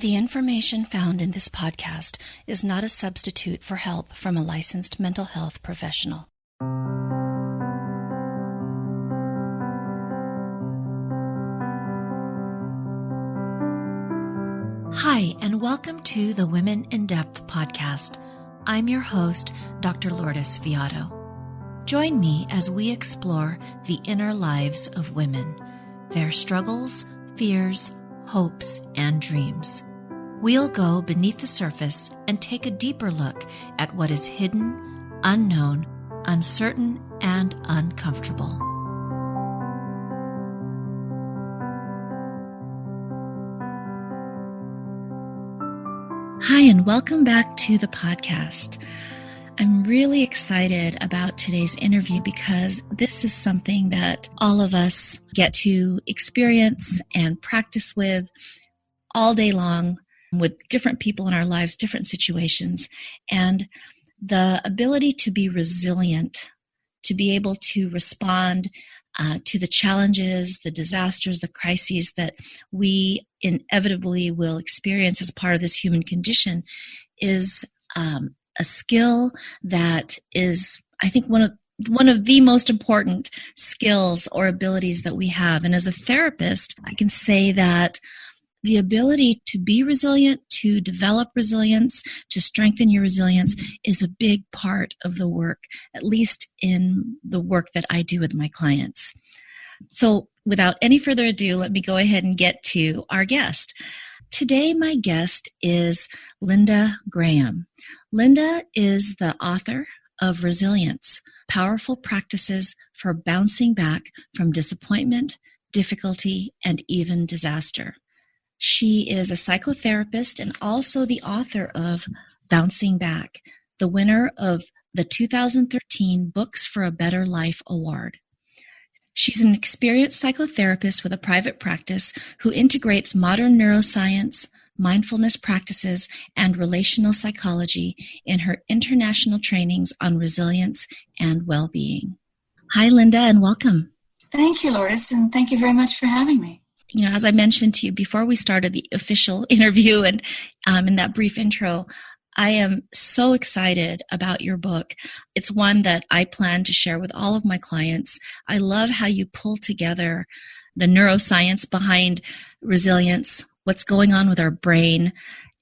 The information found in this podcast is not a substitute for help from a licensed mental health professional. Hi, and welcome to the Women in Depth podcast. I'm your host, Dr. Lourdes Viado. Join me as we explore the inner lives of women, their struggles, fears, hopes, and dreams. We'll go beneath the surface and take a deeper look at what is hidden, unknown, uncertain, and uncomfortable. Hi, and welcome back to the podcast. I'm really excited about today's interview because this is something that all of us get to experience and practice with all day long with different people in our lives, different situations, and the ability to be resilient, to be able to respond to the challenges, the disasters, the crises that we inevitably will experience as part of this human condition is a skill that is, I think, one of the most important skills or abilities that we have. And as a therapist, I can say that the ability to be resilient, to develop resilience, to strengthen your resilience is a big part of the work, at least in the work that I do with my clients. So without any further ado, let me go ahead and get to our guest. Today, my guest is Linda Graham. Linda is the author of Resilience, Powerful Practices for Bouncing Back from Disappointment, Difficulty, and even Disaster. She is a psychotherapist and also the author of Bouncing Back, the winner of the 2013 Books for a Better Life Award. She's an experienced psychotherapist with a private practice who integrates modern neuroscience, mindfulness practices, and relational psychology in her international trainings on resilience and well-being. Hi, Linda, and welcome. Thank you, Lourdes, and thank you very much for having me. You know, as I mentioned to you before we started the official interview and in that brief intro, I am so excited about your book. It's one that I plan to share with all of my clients. I love how you pull together the neuroscience behind resilience, what's going on with our brain,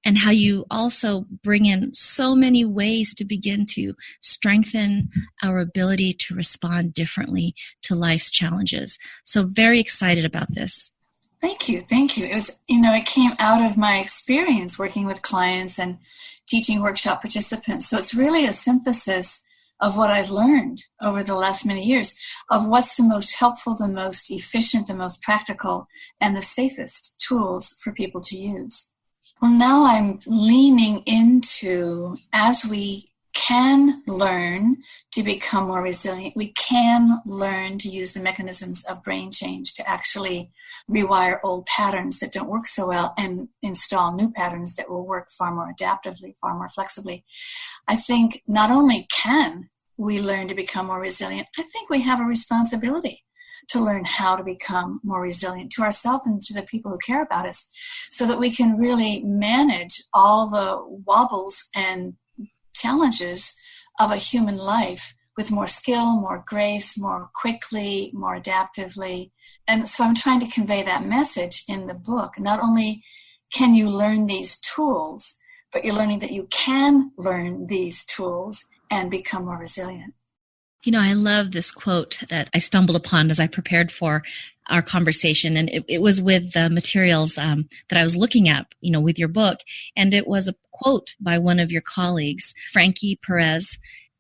and how you also bring in so many ways to begin to strengthen our ability to respond differently to life's challenges. So very excited about this. Thank you. It was, it came out of my experience working with clients and teaching workshop participants. So it's really a synthesis of what I've learned over the last many years of what's the most helpful, the most efficient, the most practical, and the safest tools for people to use. Well, now I'm leaning into, as we can learn to become more resilient, we can learn to use the mechanisms of brain change to actually rewire old patterns that don't work so well and install new patterns that will work far more adaptively, far more flexibly. I think not only can we learn to become more resilient, I think we have a responsibility to learn how to become more resilient to ourselves and to the people who care about us so that we can really manage all the wobbles and challenges of a human life with more skill, more grace, more quickly, more adaptively. And so I'm trying to convey that message in the book. Not only can you learn these tools, but you're learning that you can learn these tools and become more resilient. You know, I love this quote that I stumbled upon as I prepared for our conversation, and it was with the materials that I was looking at, with your book, and it was a quote by one of your colleagues, Frankie Perez,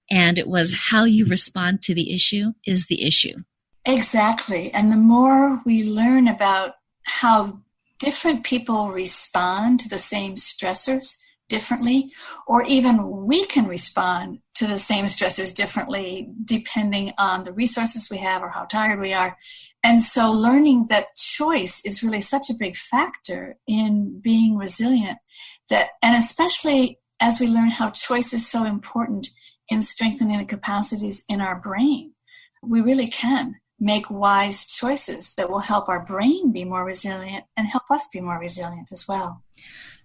and it was, "How you respond to the issue is the issue." Exactly, and the more we learn about how different people respond to the same stressors differently, or even we can respond to the same stressors differently depending on the resources we have or how tired we are. And so learning that choice is really such a big factor in being resilient, and especially as we learn how choice is so important in strengthening the capacities in our brain, we really can make wise choices that will help our brain be more resilient and help us be more resilient as well.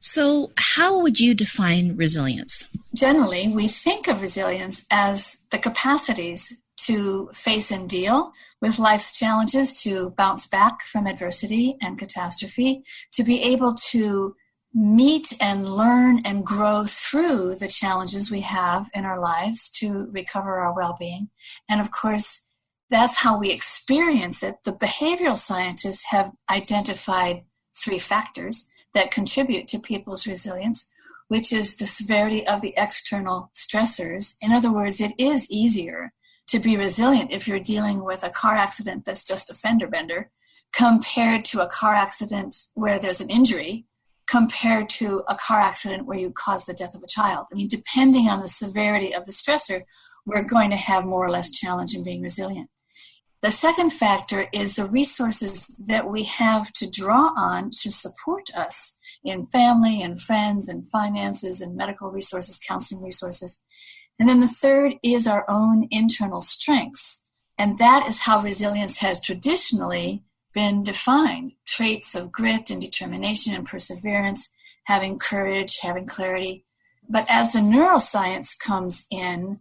So how would you define resilience? Generally, we think of resilience as the capacities to face and deal with life's challenges, to bounce back from adversity and catastrophe, to be able to meet and learn and grow through the challenges we have in our lives to recover our well-being. And of course, that's how we experience it. The behavioral scientists have identified 3 factors that contribute to people's resilience, which is the severity of the external stressors. In other words, it is easier to be resilient if you're dealing with a car accident that's just a fender bender compared to a car accident where there's an injury compared to a car accident where you cause the death of a child. I mean, depending on the severity of the stressor, we're going to have more or less challenge in being resilient. The second factor is the resources that we have to draw on to support us in family and friends and finances and medical resources, counseling resources. And then the third is our own internal strengths. And that is how resilience has traditionally been defined. Traits of grit and determination and perseverance, having courage, having clarity. But as the neuroscience comes in,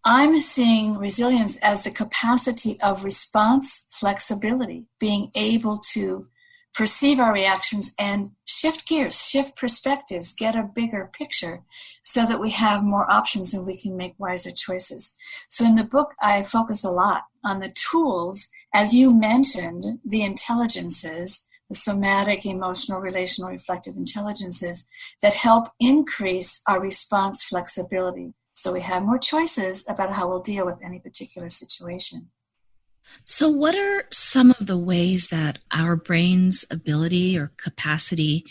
I'm seeing resilience as the capacity of response flexibility, being able to perceive our reactions and shift gears, shift perspectives, get a bigger picture so that we have more options and we can make wiser choices. So in the book, I focus a lot on the tools, as you mentioned, the intelligences, the somatic, emotional, relational, reflective intelligences that help increase our response flexibility. So we have more choices about how we'll deal with any particular situation. So what are some of the ways that our brain's ability or capacity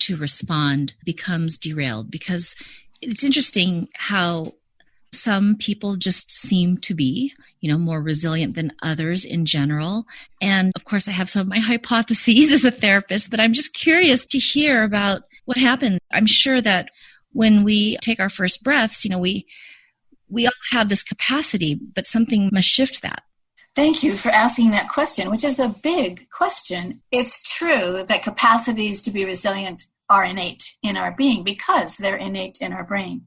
to respond becomes derailed? Because it's interesting how some people just seem to be, more resilient than others in general. And of course, I have some of my hypotheses as a therapist, but I'm just curious to hear about what happened. I'm sure that when we take our first breaths, we all have this capacity, but something must shift that. Thank you for asking that question, which is a big question. It's true that capacities to be resilient are innate in our being because they're innate in our brain.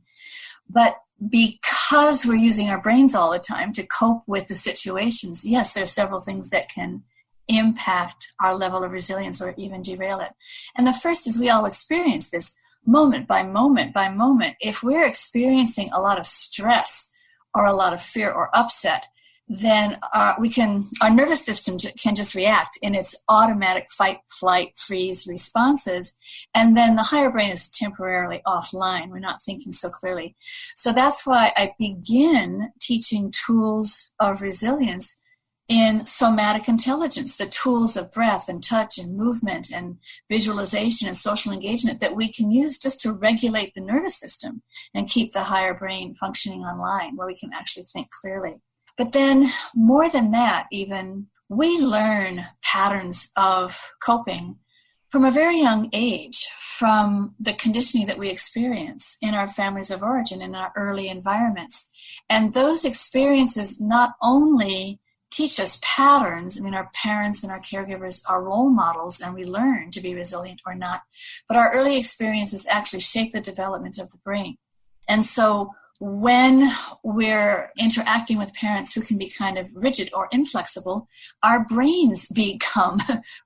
But because we're using our brains all the time to cope with the situations, yes, there's several things that can impact our level of resilience or even derail it. And the first is we all experience this moment by moment by moment. If we're experiencing a lot of stress or a lot of fear or upset, then our nervous system can just react in its automatic fight, flight, freeze responses. And then the higher brain is temporarily offline. We're not thinking so clearly. So that's why I begin teaching tools of resilience in somatic intelligence, the tools of breath and touch and movement and visualization and social engagement that we can use just to regulate the nervous system and keep the higher brain functioning online where we can actually think clearly. But then more than that, even, we learn patterns of coping from a very young age, from the conditioning that we experience in our families of origin, in our early environments. And those experiences not only teach us patterns, our parents and our caregivers are role models and we learn to be resilient or not, but our early experiences actually shape the development of the brain. And so when we're interacting with parents who can be kind of rigid or inflexible, our brains become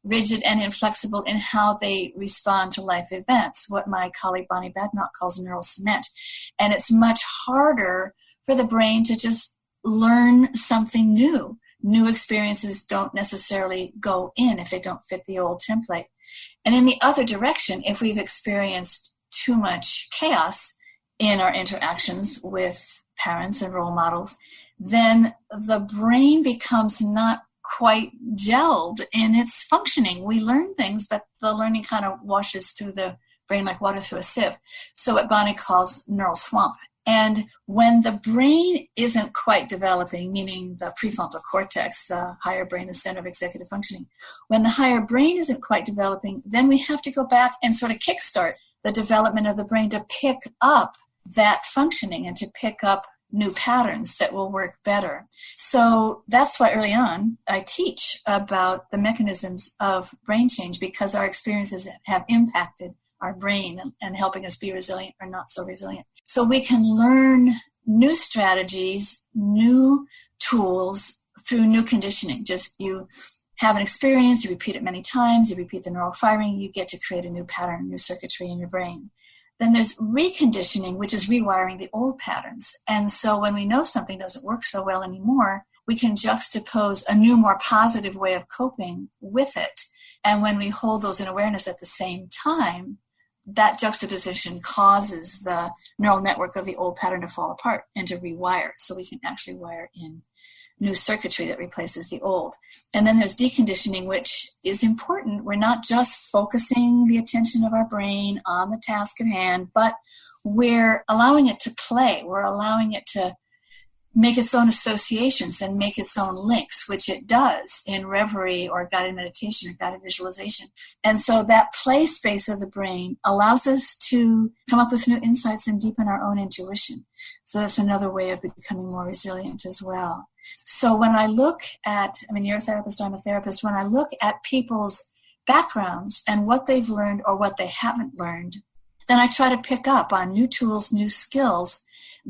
rigid and inflexible in how they respond to life events, what my colleague Bonnie Badenoch calls neural cement. And it's much harder for the brain to just learn something new. New experiences don't necessarily go in if they don't fit the old template. And in the other direction, if we've experienced too much chaos in our interactions with parents and role models, then the brain becomes not quite gelled in its functioning. We learn things, but the learning kind of washes through the brain like water through a sieve. So what Bonnie calls neural swamp. And when the brain isn't quite developing, meaning the prefrontal cortex, the higher brain, the center of executive functioning, when the higher brain isn't quite developing, then we have to go back and sort of kickstart the development of the brain to pick up that functioning and to pick up new patterns that will work better. So that's why early on I teach about the mechanisms of brain change, because our experiences have impacted our brain and helping us be resilient or not so resilient. So we can learn new strategies, new tools through new conditioning. Just you have an experience, you repeat it many times, you repeat the neural firing, you get to create a new pattern, new circuitry in your brain. Then there's reconditioning, which is rewiring the old patterns. And so when we know something doesn't work so well anymore, we can juxtapose a new, more positive way of coping with it. And when we hold those in awareness at the same time, that juxtaposition causes the neural network of the old pattern to fall apart and to rewire. So we can actually wire in new circuitry that replaces the old. And then there's deconditioning, which is important. We're not just focusing the attention of our brain on the task at hand, but we're allowing it to play. We're allowing it to make its own associations and make its own links, which it does in reverie or guided meditation or guided visualization. And so that play space of the brain allows us to come up with new insights and deepen our own intuition. So that's another way of becoming more resilient as well. So when I look at, you're a therapist, I'm a therapist, when I look at people's backgrounds and what they've learned or what they haven't learned, then I try to pick up on new tools, new skills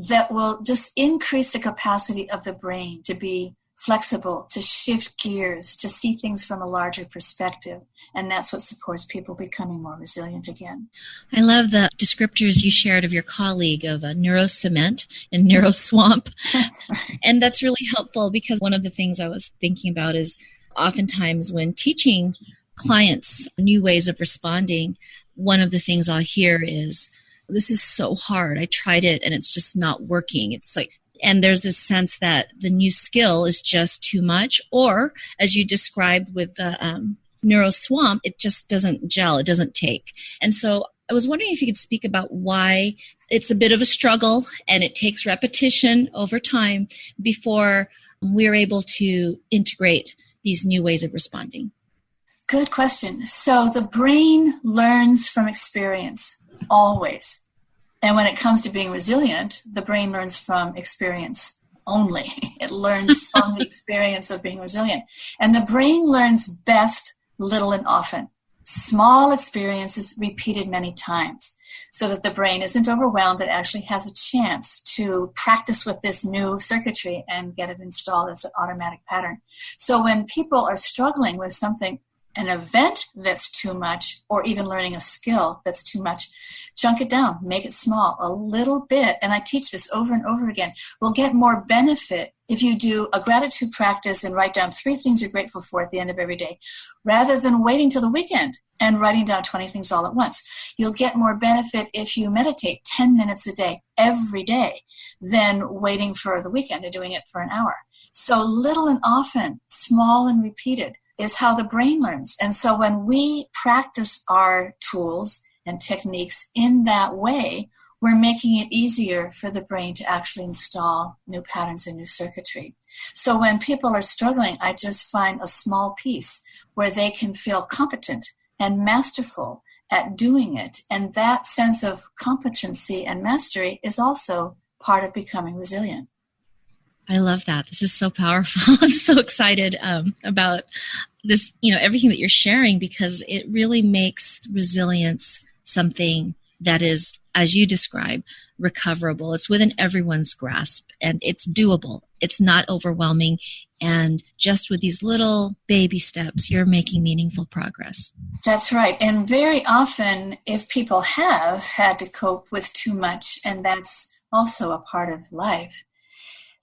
that will just increase the capacity of the brain to be flexible, to shift gears, to see things from a larger perspective. And that's what supports people becoming more resilient again. I love the descriptors you shared of your colleague of a neurocement and neuroswamp. And that's really helpful because one of the things I was thinking about is oftentimes when teaching clients new ways of responding, one of the things I'll hear is, this is so hard. I tried it and it's just not working. It's like, and there's this sense that the new skill is just too much, or as you described with the neuroswamp, it just doesn't gel, it doesn't take. And so I was wondering if you could speak about why it's a bit of a struggle and it takes repetition over time before we're able to integrate these new ways of responding. Good question. So the brain learns from experience, always. And when it comes to being resilient, the brain learns from experience only. It learns from the experience of being resilient. And the brain learns best little and often. Small experiences repeated many times so that the brain isn't overwhelmed. It actually has a chance to practice with this new circuitry and get it installed as an automatic pattern. So when people are struggling with something, an event that's too much, or even learning a skill that's too much, chunk it down, make it small, a little bit. And I teach this over and over again. We'll get more benefit if you do a gratitude practice and write down 3 things you're grateful for at the end of every day, rather than waiting till the weekend and writing down 20 things all at once. You'll get more benefit if you meditate 10 minutes a day, every day, than waiting for the weekend and doing it for an hour. So little and often, small and repeated, is how the brain learns. And so when we practice our tools and techniques in that way, we're making it easier for the brain to actually install new patterns and new circuitry. So when people are struggling, I just find a small piece where they can feel competent and masterful at doing it. And that sense of competency and mastery is also part of becoming resilient. I love that. This is so powerful. I'm so excited about this, everything that you're sharing, because it really makes resilience something that is, as you describe, recoverable. It's within everyone's grasp and it's doable. It's not overwhelming. And just with these little baby steps, you're making meaningful progress. That's right. And very often, if people have had to cope with too much, and that's also a part of life,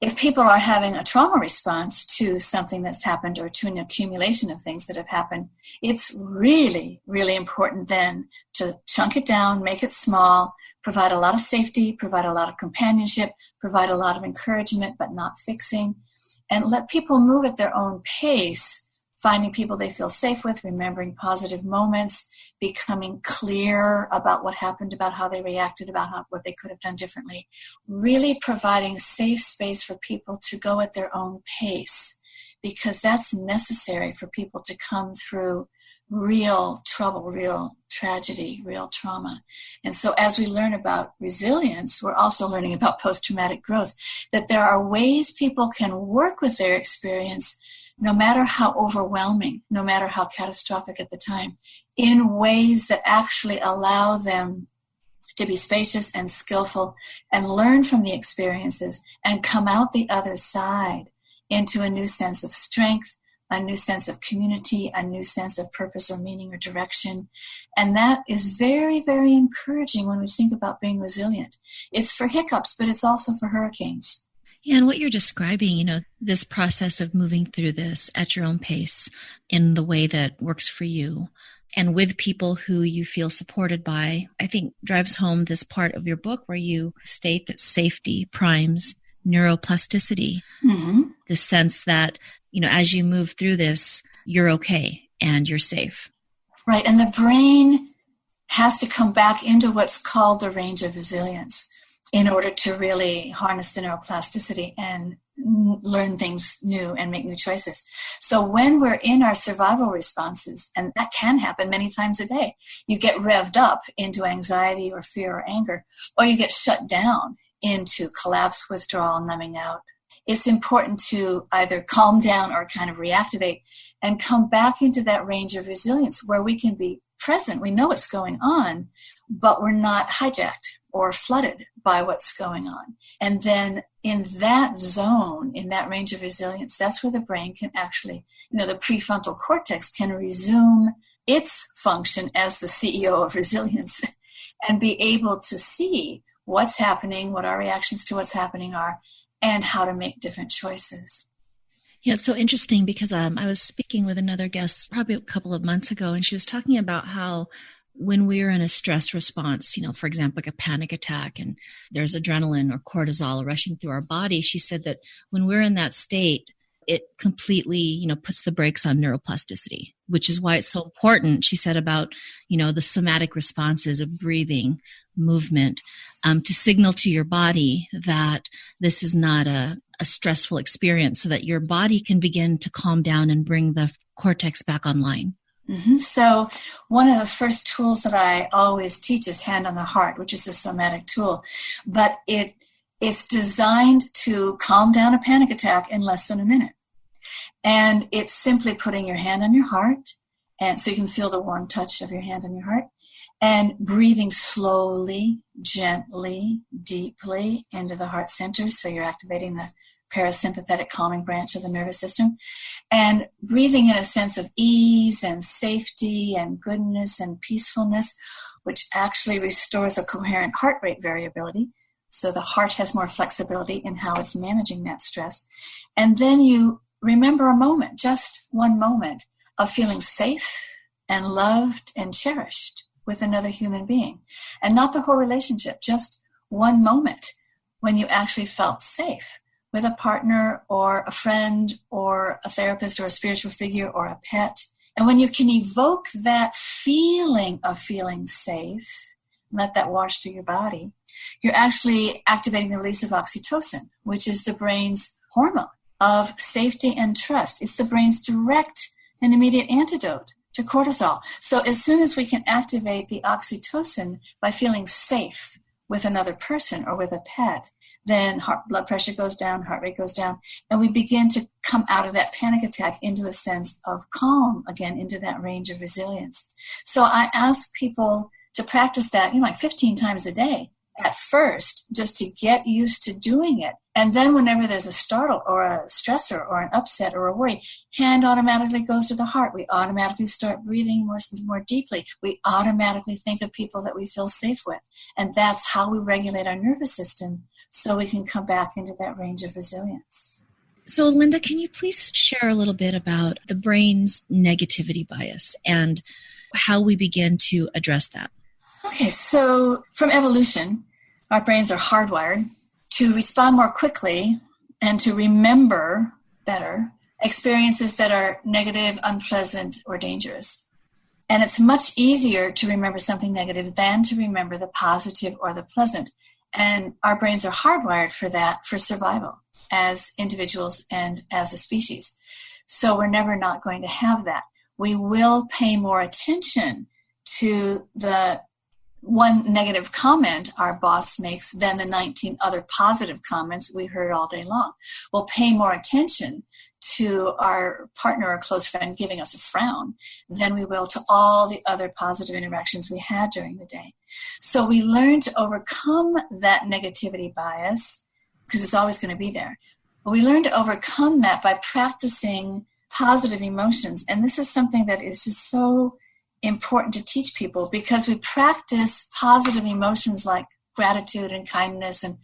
if people are having a trauma response to something that's happened or to an accumulation of things that have happened, it's really, really important then to chunk it down, make it small, provide a lot of safety, provide a lot of companionship, provide a lot of encouragement, but not fixing, and let people move at their own pace, finding people they feel safe with, remembering positive moments, becoming clear about what happened, about how they reacted, about what they could have done differently. Really providing safe space for people to go at their own pace, because that's necessary for people to come through real trouble, real tragedy, real trauma. And so as we learn about resilience, we're also learning about post-traumatic growth, that there are ways people can work with their experience no matter how overwhelming, no matter how catastrophic at the time, in ways that actually allow them to be spacious and skillful and learn from the experiences and come out the other side into a new sense of strength, a new sense of community, a new sense of purpose or meaning or direction. And that is very, very encouraging when we think about being resilient. It's for hiccups, but it's also for hurricanes. Yeah, and what you're describing, this process of moving through this at your own pace in the way that works for you and with people who you feel supported by, I think drives home this part of your book where you state that safety primes neuroplasticity. Mm-hmm. The sense that, as you move through this, you're okay and you're safe. Right. And the brain has to come back into what's called the range of resilience in order to really harness the neuroplasticity and learn things new and make new choices. So when we're in our survival responses, and that can happen many times a day, you get revved up into anxiety or fear or anger, or you get shut down into collapse, withdrawal, numbing out. It's important to either calm down or kind of reactivate and come back into that range of resilience where we can be present. We know what's going on, but we're not hijacked or flooded by what's going on. And then in that zone, in that range of resilience, that's where the brain can actually, the prefrontal cortex can resume its function as the CEO of resilience and be able to see what's happening, what our reactions to what's happening are, and how to make different choices. Yeah, it's so interesting because I was speaking with another guest probably a couple of months ago, and she was talking about how when we're in a stress response, for example, like a panic attack, and there's adrenaline or cortisol rushing through our body, she said that when we're in that state, it completely, puts the brakes on neuroplasticity, which is why it's so important, she said, about, the somatic responses of breathing, movement, to signal to your body that this is not a stressful experience so that your body can begin to calm down and bring the cortex back online. Mm-hmm. So one of the first tools that I always teach is hand on the heart, which is a somatic tool, but it's designed to calm down a panic attack in less than a minute. And it's simply putting your hand on your heart, and so you can feel the warm touch of your hand on your heart, and breathing slowly, gently, deeply into the heart center. So you're activating the parasympathetic calming branch of the nervous system, and breathing in a sense of ease and safety and goodness and peacefulness, which actually restores a coherent heart rate variability. So the heart has more flexibility in how it's managing that stress. And then you remember a moment, just one moment, of feeling safe and loved and cherished with another human being. And not the whole relationship, just one moment when you actually felt safe with a partner or a friend or a therapist or a spiritual figure or a pet. And when you can evoke that feeling of feeling safe, let that wash through your body, you're actually activating the release of oxytocin, which is the brain's hormone of safety and trust. It's the brain's direct and immediate antidote to cortisol. So as soon as we can activate the oxytocin by feeling safe with another person or with a pet, then blood pressure goes down, heart rate goes down, and we begin to come out of that panic attack into a sense of calm, again, into that range of resilience. So I ask people to practice that, like 15 times a day at first, just to get used to doing it. And then whenever there's a startle or a stressor or an upset or a worry, hand automatically goes to the heart. We automatically start breathing more deeply. We automatically think of people that we feel safe with. And that's how we regulate our nervous system so we can come back into that range of resilience. So, Linda, can you please share a little bit about the brain's negativity bias and how we begin to address that? Okay, so from evolution, our brains are hardwired to respond more quickly and to remember better experiences that are negative, unpleasant, or dangerous. And it's much easier to remember something negative than to remember the positive or the pleasant. And our brains are hardwired for that, for survival as individuals and as a species. So we're never not going to have that. We will pay more attention to the one negative comment our boss makes than the 19 other positive comments we heard all day long. We'll pay more attention to our partner or close friend giving us a frown than we will to all the other positive interactions we had during the day. So we learn to overcome that negativity bias, because it's always going to be there. But we learn to overcome that by practicing positive emotions. And this is something that is just so important to teach people, because we practice positive emotions like gratitude and kindness and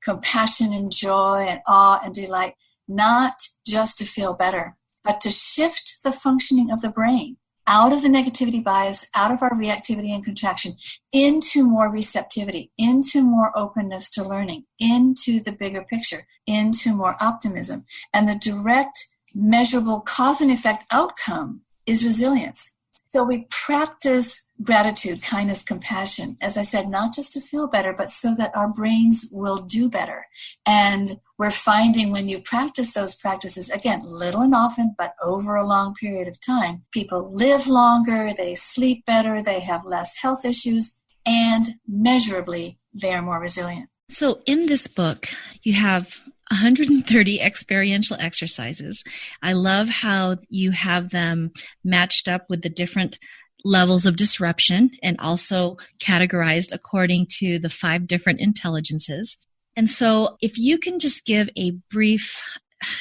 compassion and joy and awe and delight, not just to feel better, but to shift the functioning of the brain out of the negativity bias, out of our reactivity and contraction, into more receptivity, into more openness to learning, into the bigger picture, into more optimism. And the direct, measurable cause and effect outcome is resilience. So we practice gratitude, kindness, compassion, as I said, not just to feel better, but so that our brains will do better. And we're finding when you practice those practices, again, little and often, but over a long period of time, people live longer, they sleep better, they have less health issues, and measurably, they are more resilient. So in this book, you have 130 experiential exercises. I love how you have them matched up with the different levels of disruption and also categorized according to the 5 different intelligences. And so if you can just give a brief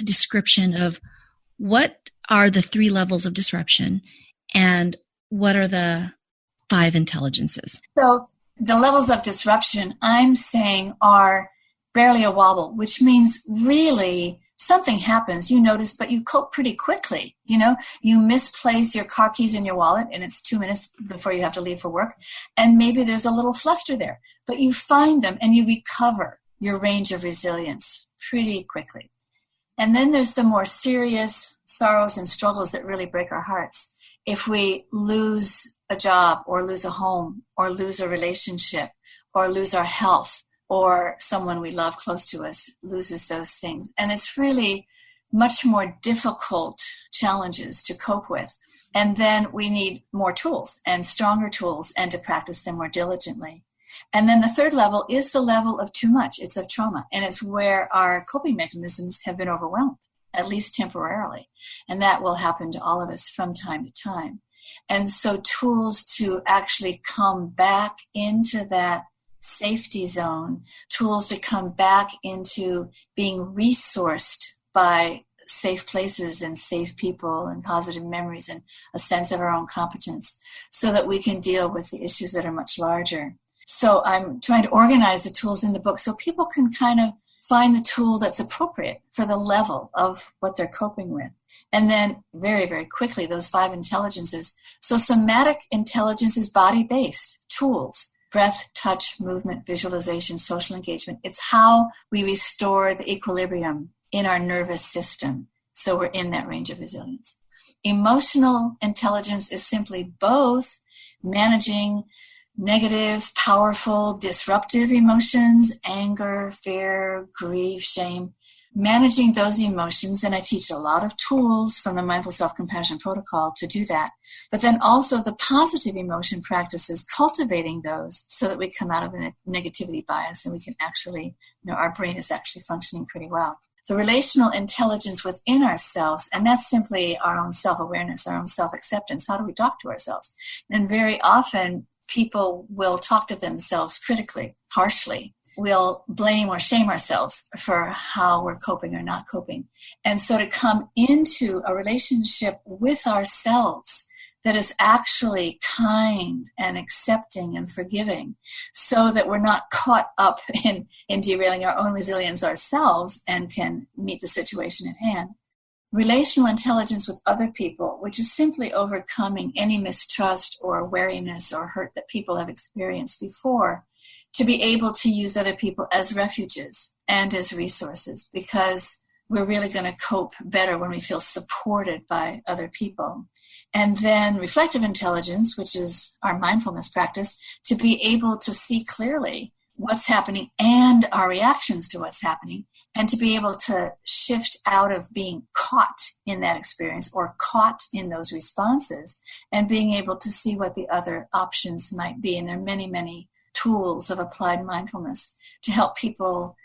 description of what are the 3 levels of disruption and what are the 5 intelligences? So the levels of disruption I'm saying are barely a wobble, which means really something happens, you notice, but you cope pretty quickly. You know, you misplace your car keys in your wallet and it's 2 minutes before you have to leave for work. And maybe there's a little fluster there, but you find them and you recover your range of resilience pretty quickly. And then there's the more serious sorrows and struggles that really break our hearts. If we lose a job or lose a home or lose a relationship or lose our health, or someone we love close to us loses those things. And it's really much more difficult challenges to cope with. And then we need more tools and stronger tools and to practice them more diligently. And then the 3rd level is the level of too much. It's of trauma. And it's where our coping mechanisms have been overwhelmed, at least temporarily. And that will happen to all of us from time to time. And so tools to actually come back into that safety zone, tools to come back into being resourced by safe places and safe people and positive memories and a sense of our own competence so that we can deal with the issues that are much larger. So I'm trying to organize the tools in the book so people can kind of find the tool that's appropriate for the level of what they're coping with. And then very, very quickly, those 5 intelligences. So somatic intelligence is body-based tools. Breath, touch, movement, visualization, social engagement. It's how we restore the equilibrium in our nervous system. So we're in that range of resilience. Emotional intelligence is simply both managing negative, powerful, disruptive emotions, anger, fear, grief, shame, managing those emotions. And I teach a lot of tools from the Mindful Self-Compassion Protocol to do that. But then also the positive emotion practices, cultivating those so that we come out of a negativity bias and we can actually, our brain is actually functioning pretty well. The relational intelligence within ourselves, and that's simply our own self-awareness, our own self-acceptance. How do we talk to ourselves? And very often people will talk to themselves critically, harshly. We'll blame or shame ourselves for how we're coping or not coping. And so to come into a relationship with ourselves that is actually kind and accepting and forgiving so that we're not caught up in derailing our own resilience ourselves and can meet the situation at hand. Relational intelligence with other people, which is simply overcoming any mistrust or wariness or hurt that people have experienced before, to be able to use other people as refuges and as resources, because we're really going to cope better when we feel supported by other people. And then reflective intelligence, which is our mindfulness practice, to be able to see clearly what's happening and our reactions to what's happening, and to be able to shift out of being caught in that experience or caught in those responses and being able to see what the other options might be. And there are many, many tools of applied mindfulness to help people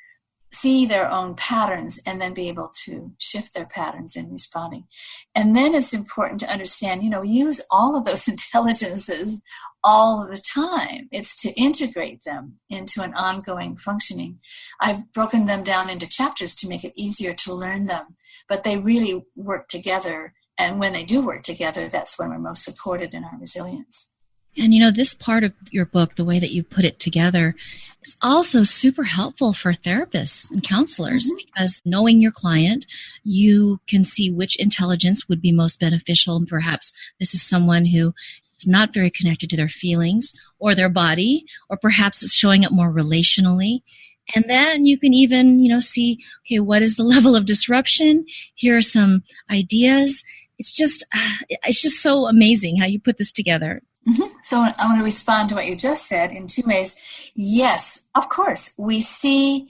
see their own patterns and then be able to shift their patterns in responding. And then it's important to understand, use all of those intelligences all the time. It's to integrate them into an ongoing functioning. I've broken them down into chapters to make it easier to learn them, but they really work together. And when they do work together, that's when we're most supported in our resilience. And this part of your book, the way that you put it together, is also super helpful for therapists and counselors, because knowing your client, you can see which intelligence would be most beneficial. And perhaps this is someone who is not very connected to their feelings or their body, or perhaps it's showing up more relationally. And then you can even, see, okay, what is the level of disruption? Here are some ideas. It's just so amazing how you put this together. So I'm going to respond to what you just said in two ways. Yes, of course, we see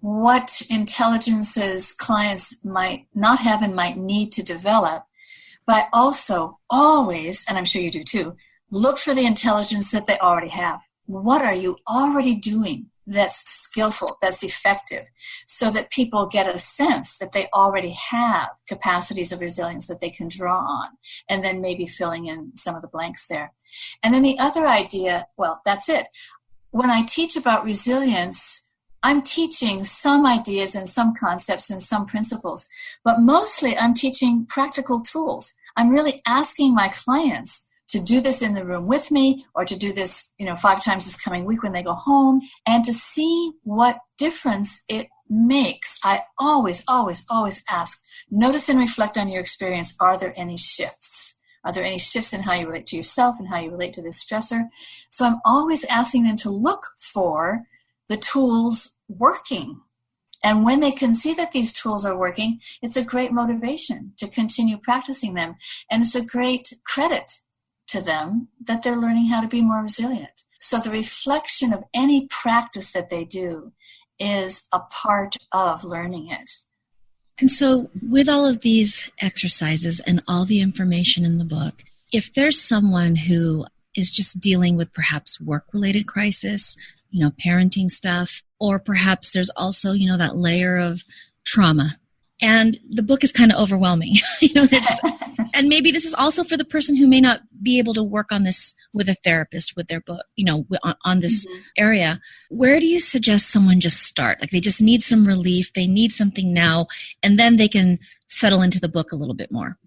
what intelligences clients might not have and might need to develop, but also always, and I'm sure you do too, look for the intelligence that they already have. What are you already doing that's skillful, that's effective, so that people get a sense that they already have capacities of resilience that they can draw on, and then maybe filling in some of the blanks there. And then the other idea, well, that's it. When I teach about resilience, I'm teaching some ideas and some concepts and some principles, but mostly I'm teaching practical tools. I'm really asking my clients to do this in the room with me, or to do this, 5 times this coming week when they go home, and to see what difference it makes. I always, always, always ask, notice and reflect on your experience. Are there any shifts? Are there any shifts in how you relate to yourself and how you relate to this stressor? So I'm always asking them to look for the tools working. And when they can see that these tools are working, it's a great motivation to continue practicing them. And it's a great credit to them that they're learning how to be more resilient. So the reflection of any practice that they do is a part of learning it. And so with all of these exercises and all the information in the book, if there's someone who is just dealing with perhaps work-related crisis, parenting stuff, or perhaps there's also, that layer of trauma, and the book is kind of overwhelming, and maybe this is also for the person who may not be able to work on this with a therapist with their book, on this area. Where do you suggest someone just start? Like they just need some relief, they need something now, and then they can settle into the book a little bit more.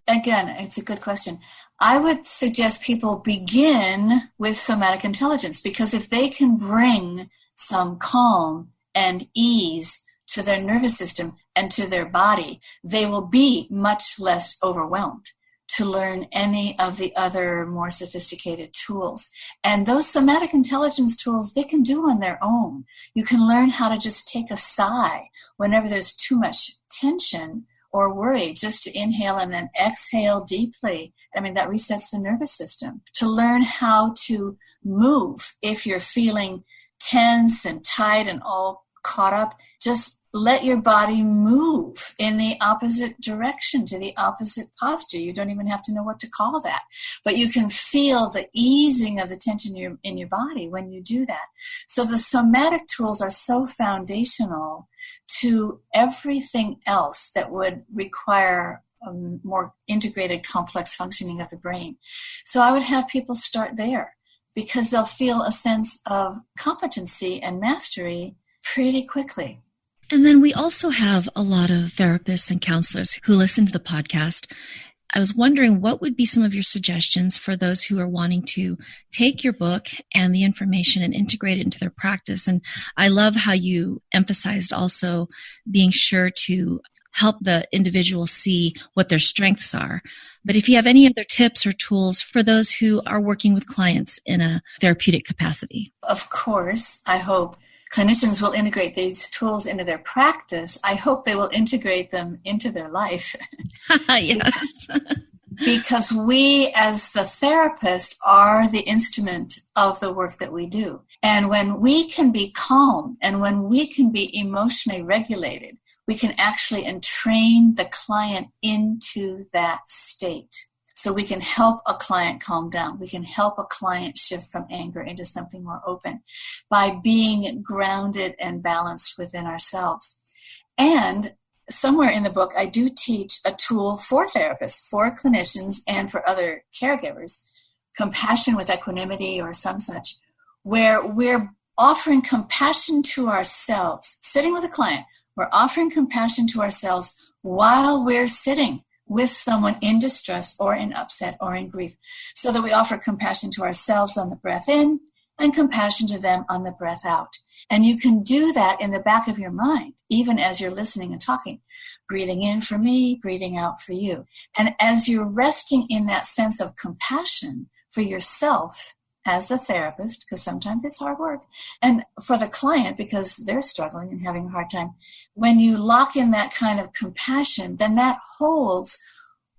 Again, it's a good question. I would suggest people begin with somatic intelligence, because if they can bring some calm and ease to their nervous system and to their body, they will be much less overwhelmed to learn any of the other more sophisticated tools. And those somatic intelligence tools, they can do on their own. You can learn how to just take a sigh whenever there's too much tension or worry, just to inhale and then exhale deeply. That resets the nervous system. To learn how to move if you're feeling tense and tight and all caught up, just let your body move in the opposite direction, to the opposite posture. You don't even have to know what to call that. But you can feel the easing of the tension in your body when you do that. So the somatic tools are so foundational to everything else that would require a more integrated, complex functioning of the brain. So I would have people start there, because they'll feel a sense of competency and mastery pretty quickly. And then we also have a lot of therapists and counselors who listen to the podcast. I was wondering, what would be some of your suggestions for those who are wanting to take your book and the information and integrate it into their practice? And I love how you emphasized also being sure to help the individual see what their strengths are. But if you have any other tips or tools for those who are working with clients in a therapeutic capacity. Of course, I hope clinicians will integrate these tools into their practice. I hope they will integrate them into their life. Yes. Because we, as the therapist, are the instrument of the work that we do. And when we can be calm and when we can be emotionally regulated, we can actually entrain the client into that state. So we can help a client calm down. We can help a client shift from anger into something more open by being grounded and balanced within ourselves. And somewhere in the book, I do teach a tool for therapists, for clinicians, and for other caregivers, compassion with equanimity or some such, where we're offering compassion to ourselves. Sitting with a client, we're offering compassion to ourselves while we're sitting with someone in distress or in upset or in grief, so that we offer compassion to ourselves on the breath in and compassion to them on the breath out. And you can do that in the back of your mind, even as you're listening and talking. Breathing in for me, breathing out for you. And as you're resting in that sense of compassion for yourself as the therapist, because sometimes it's hard work, and for the client because they're struggling and having a hard time, when you lock in that kind of compassion, then that holds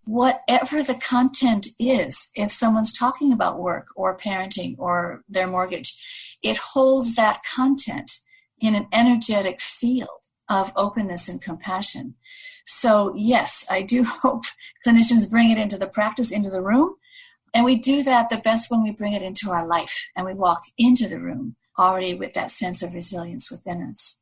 whatever the content is. If someone's talking about work or parenting or their mortgage, it holds that content in an energetic field of openness and compassion. So yes, I do hope clinicians bring it into the practice, into the room. And we do that the best when we bring it into our life and we walk into the room already with that sense of resilience within us.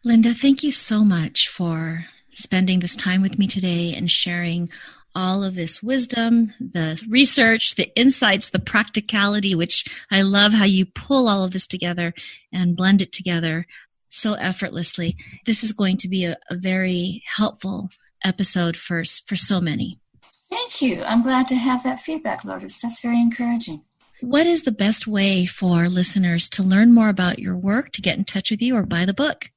Linda, thank you so much for spending this time with me today and sharing all of this wisdom, the research, the insights, the practicality, which I love how you pull all of this together and blend it together so effortlessly. This is going to be a very helpful episode for so many. Thank you. I'm glad to have that feedback, Lotus. That's very encouraging. What is the best way for listeners to learn more about your work, to get in touch with you, or buy the book?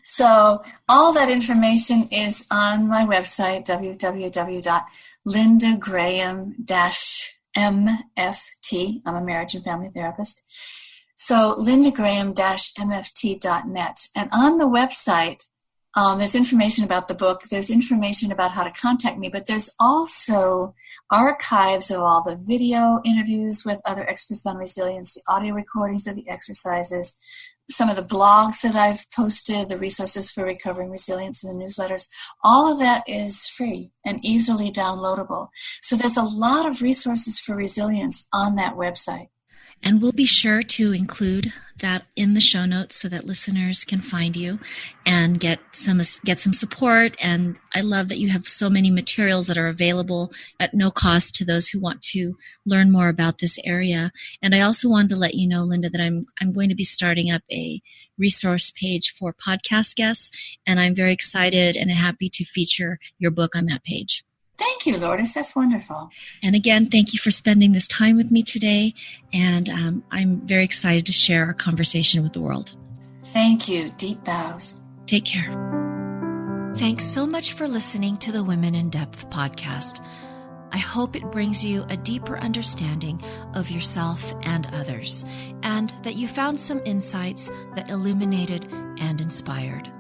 So all that information is on my website, www.lindagraham-mft. I'm a marriage and family therapist. So lindagraham-mft.net. And on the website, there's information about the book. There's information about how to contact me, but there's also archives of all the video interviews with other experts on resilience, the audio recordings of the exercises, some of the blogs that I've posted, the resources for recovering resilience in the newsletters. All of that is free and easily downloadable. So there's a lot of resources for resilience on that website. And we'll be sure to include that in the show notes so that listeners can find you and get some support. And I love that you have so many materials that are available at no cost to those who want to learn more about this area. And I also wanted to let you know, Linda, that I'm going to be starting up a resource page for podcast guests, and I'm very excited and happy to feature your book on that page. Thank you, Lourdes. That's wonderful. And again, thank you for spending this time with me today. And I'm very excited to share our conversation with the world. Thank you. Deep bows. Take care. Thanks so much for listening to the Women in Depth podcast. I hope it brings you a deeper understanding of yourself and others, and that you found some insights that illuminated and inspired.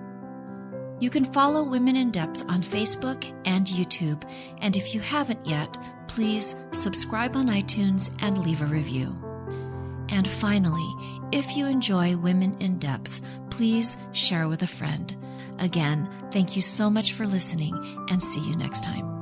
You can follow Women in Depth on Facebook and YouTube, and if you haven't yet, please subscribe on iTunes and leave a review. And finally, if you enjoy Women in Depth, please share with a friend. Again, thank you so much for listening, and see you next time.